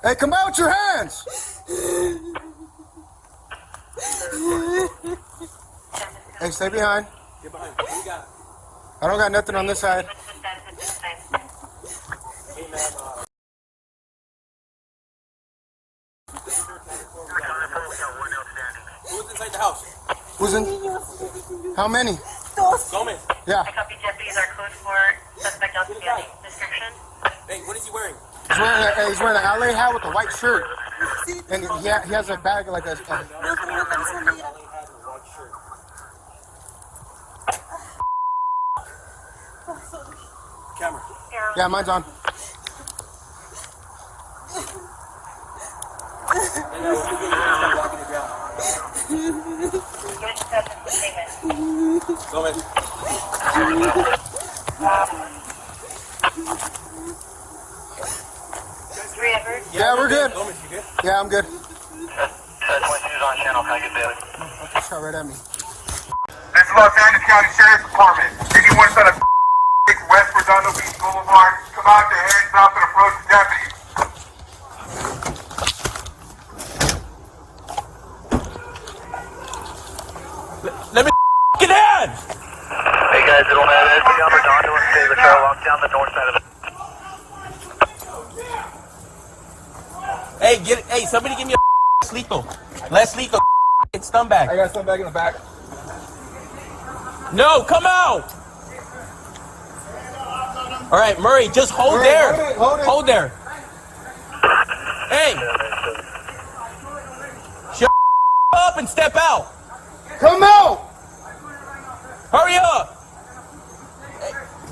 Hey, come out with your hands! Hey, stay behind. Get behind. What do you got? I don't got nothing on this side. Hey, ma'am. Who's inside the house? Who's in? How many? Gomez. Yeah. I copy deputies are code for suspect outstanding. Description? Hey, what is he wearing? He's wearing an LA hat with a white shirt. And he has a bag like a... Camera. Yeah, mine's on. Gomez. Yeah, we're good. Gomez, you good? Yeah, I'm good. 22 on channel. Can I get there? Okay, shot right at me. This is Los Angeles County Sheriff's Department. Anyone trying to West Redondo Beach Boulevard, come out their hands off and approach the deputies. Let me get in! Hey guys, it'll matter. Everybody on Redondo and State, we're trying to walk down the north side of the... Hey, somebody give me a lethal. Less lethal. Stun bag. I got some bag in the back. No, come out! All right, Murray, just hold Murray, there. hold it. Hold there. Hey! Shut up and step out. Come out! Hurry up!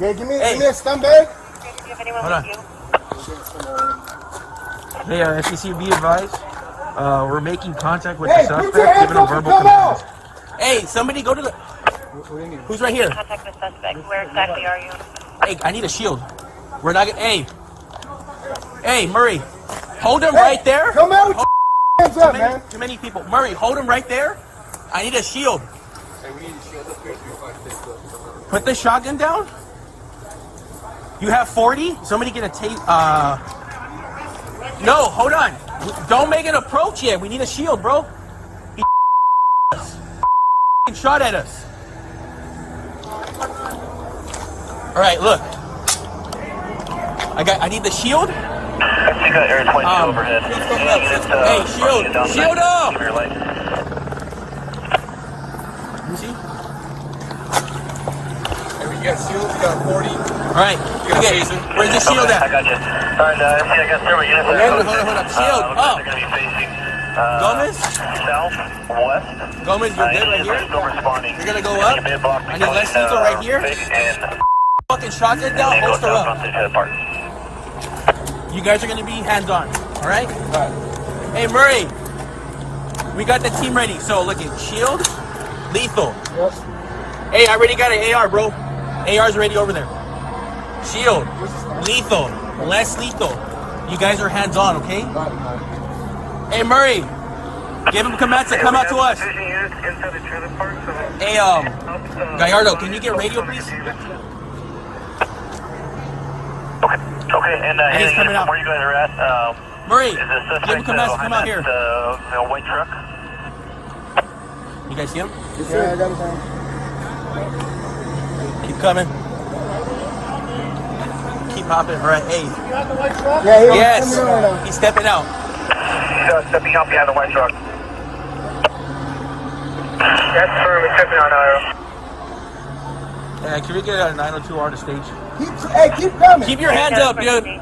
Yeah, give me Hey. a stun bag. Do you have anyone Hold on. with you? Hey, FCC, be advised. We're making contact with Hey, the put suspect, your hands giving him up and verbal come out! commands. Hey, somebody go to the... Who's right here? Contact the suspect. Where exactly are you? Hey, I need a shield. We're not gonna... Hey, Murray. Hold him right there. Come out with your hands up, man. Too many people. Murray, hold him right there. I need a shield. Put the shotgun down. You have 40? Somebody get a tape. No, hold on. Don't make an approach yet. We need a shield, bro. He shot at us. All right, look. I need the shield. I think I got Air 22 overhead. Hey, shield. Shield up. Give me your light. Let me see. Hey, we got shields, we got 40. All right. Okay. Where's the shield I at? got you. Alright, I got several units. Hold up. Shield Looks like up. they're going to be facing Gomez? southwest. Gomez, you're good right here? Still responding. You're gonna go up? I need less lethal right here? And Fucking shotgun down, go holster south up. onto the park. You guys are gonna be hands-on, all right? Hey, Murray, we got the team ready. So, look at shield, lethal. Yep. Hey, I already got an AR, bro. AR's ready over there. Shield, lethal, less lethal. You guys are hands-on, okay? Hey, Murray, give him commands to come out to us. Inside the trailer park, so Hey, Gallardo, can you get radio, please? Okay, and he's coming out. where you guys are at, Murray, is the give him suspect commands to come out behind here. that white truck? You guys see him? Yeah, I got it down. Keep coming. Keep hopping. All right, hey. Yeah, he's Yes, coming right now. he's stepping out. He's stepping out behind the white truck. That's firm, he's stepping out now. Yeah, can we get a 902R to stage? Keep coming. Keep your hands up, dude. All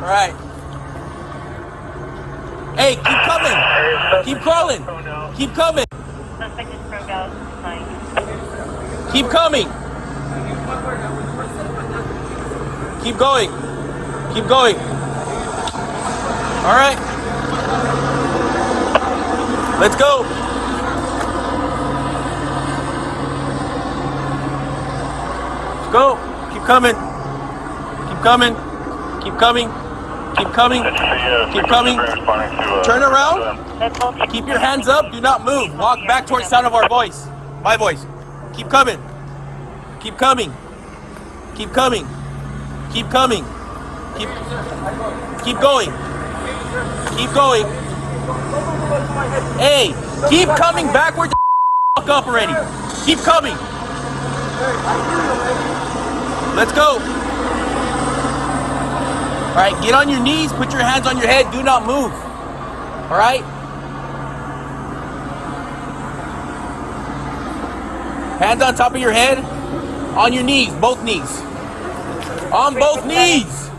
right. Hey, keep coming. Keep crawling. Keep coming. Suspect is broke out. Fine. Keep coming. Keep going. Keep going. All right. Let's go. Let's go. Keep coming. Keep coming. Keep coming. Keep coming. Keep coming. Turn around. Let's hold you. Keep your hands up. Do not move. Walk back towards the sound of our voice. My voice. Keep coming. Keep coming. Keep coming. Keep coming. Keep going. Keep going. Hey, keep coming backwards the fuck up already. Keep coming. Let's go. All right, get on your knees, put your hands on your head, do not move. All right? Hands on top of your head, on your knees, both knees. On both knees.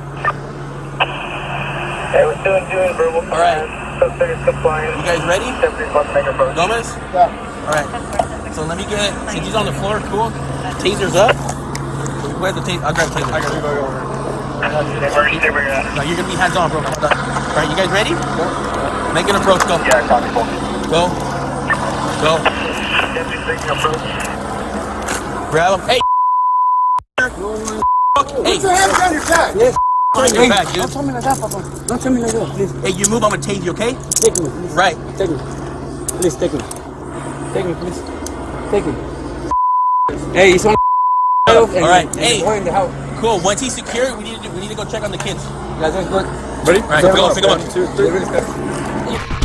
Hey, we're still doing verbal. All right. Suspect is compliant. You guys ready? Gomez? Yeah. All right. So let me get, since he's on the floor, cool. Taser's up. Where's the taser? I'll grab the taser. I got it. No, you're going to be hands on, bro. All right, you guys ready? Make an approach, go. Yeah, copy. Go. Go. Deputy's making approach. Grab him. Hey. Hey. Put your hands on your back. Yes. On your back, dude. Don't tell me like that, Papa. Don't tell me like that, please. Hey, you move, I'm going to tase you, okay? Take me, please. Right. Take me. Please, take me. Take me, please. Take me. Hey, he's on All right. Hey. in the house. Cool. Once he's secure, we need to go check on the kids. Guys, good. Ready? All right, pick him up, pick him up. 1, 2, 3.